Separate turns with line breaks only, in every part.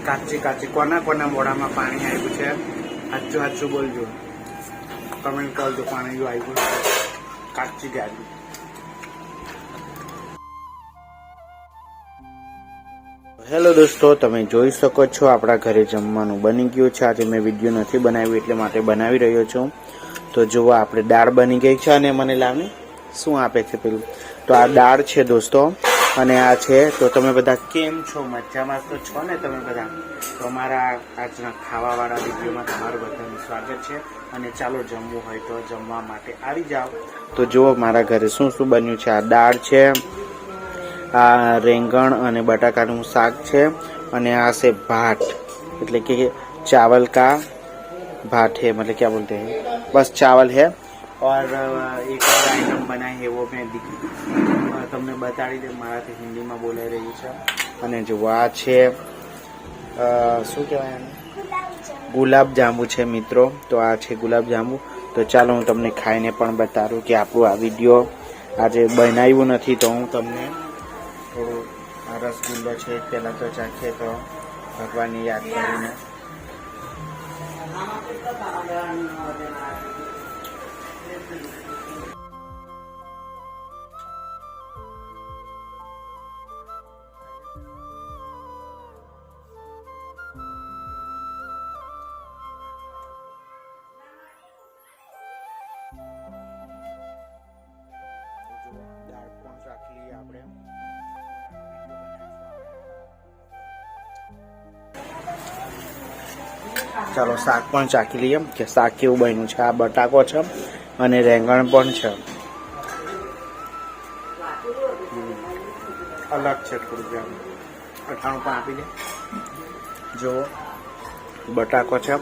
કાચી કાચી કોના કોના મોઢામાં પાણી આવ્યું છે? સાચું સાચું બોલજો, કમેન્ટ કરજો. પાણી આવ્યું કાચી ગાડી. હેલો દોસ્તો, તમે જોઈ શકો છો આપણા ઘરે જમવાનું બની ગયું છે. આજે મેં વિડીયો નથી બનાવ્યું એટલે માટે બનાવી રહ્યો છું. તો જુઓ, આપણે દાળ બની ગઈ છે. અને મને લાવને શું આપે છે પેલું, તો આ દાળ છે દોસ્તો, અને આ છે. તો તમે બધા કેમ છો? મજામાં તો છો ને તમે બધા? તો અમારા આજના ખાવાવાળા વિડીયોમાં તમારું બધાનું સ્વાગત છે. અને ચાલો, જમવું હોય તો જમવા માટે આવી જાઓ. તો જુઓ મારા ઘરે શું શું બન્યું છે. આ દાળ છે, આ રેંગણ અને બટાકાનું શાક છે, અને આ છે भात, એટલે કે चावल का भात है, मतलब क्या बोलते हैं, बस चावल है. और एक और आइटम बनाई है, वो मैं તમને બતાડી દે. મારાથી હિન્દીમાં બોલાઈ રહ્યું છે. અને જો આ છે શું કહેવાય એને, ગુલાબ જાંબુ છે મિત્રો. તો આ છે ગુલાબ જાંબુ. તો ચાલો હું તમને ખાઈને પણ બતાડું કે આપણું આ વિડીયો આજે બનાવ્યું નથી. તો હું તમને થોડું આ રસગુલ્લો છે પહેલાં તો ચાખીએ, તો ભગવાનની યાદ કરીને. દાળ પણ રાખી લઈએ આપણે. ચાલો શાક પણ ચાખી લઈએ કે શાક કેવું બન્યું છે. આ બટાકો છે અને રેંગણ પણ છે. અલગ છે થોડું. અથાણું પણ આપી દે. જો બટાકો છે,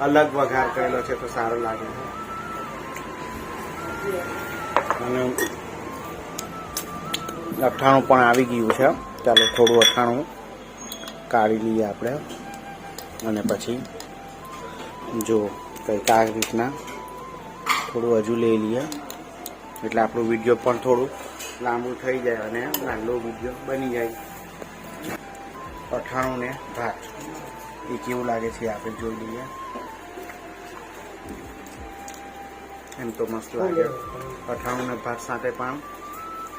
અલગ વઘાર કરેલો છે તો સારો લાગે. અને અથાણું પણ આવી ગયું છે. ચાલો થોડું અથાણું કાઢી લઈએ આપણે. અને પછી જો કંઈક આ રીતના થોડું હજુ લઈ લઈએ, એટલે આપણું વિડીયો પણ થોડું લાંબુ થઈ જાય અને લાંબો વિડીયો બની જાય. અથાણું ને ભાત એ કેવું લાગે છે આપણે જોઈ લઈએ. એમ તો મસ્ત લાગે. અથાણું ને ભાત સાથે પણ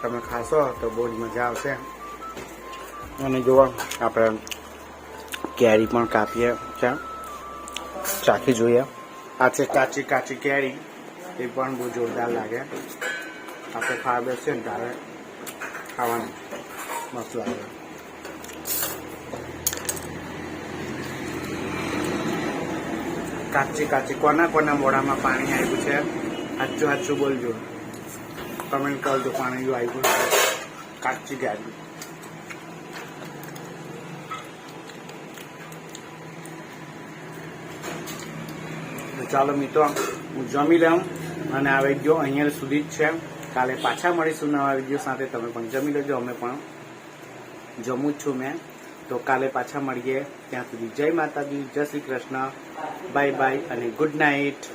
તમે ખાશો તો બહુ જ મજા આવશે. અને જોવા આપણે કેરી પણ કાપીએ છે, ચાખી જોઈએ. આ છે કાચી કાચી કેરી, એ પણ બહુ જોરદાર લાગે. આપણે ખાવા બેસીએ ને ત્યારે ખાવાનું મસ્ત લાગે. કાચી કાચી કોના કોના મોઢામાં પાણી આવ્યું છે? સાચું સાચું બોલજો, કમેન્ટ કરજો. પાણી આવ્યું કાચી ગાડી. ચાલો મિત્રો, હું જમી લઉં. અને આ વિડીયો અહીંયા સુધી જ છે. કાલે પાછા મળીશું નવા વિડીયો સાથે. તમે પણ જમી લેજો, અમે પણ જમું જ છું મેં. તો કાલે પાછા મળીએ. ત્યાં સુધી જય માતાજી, જય શ્રી કૃષ્ણ, બાય બાય અને ગુડ નાઇટ.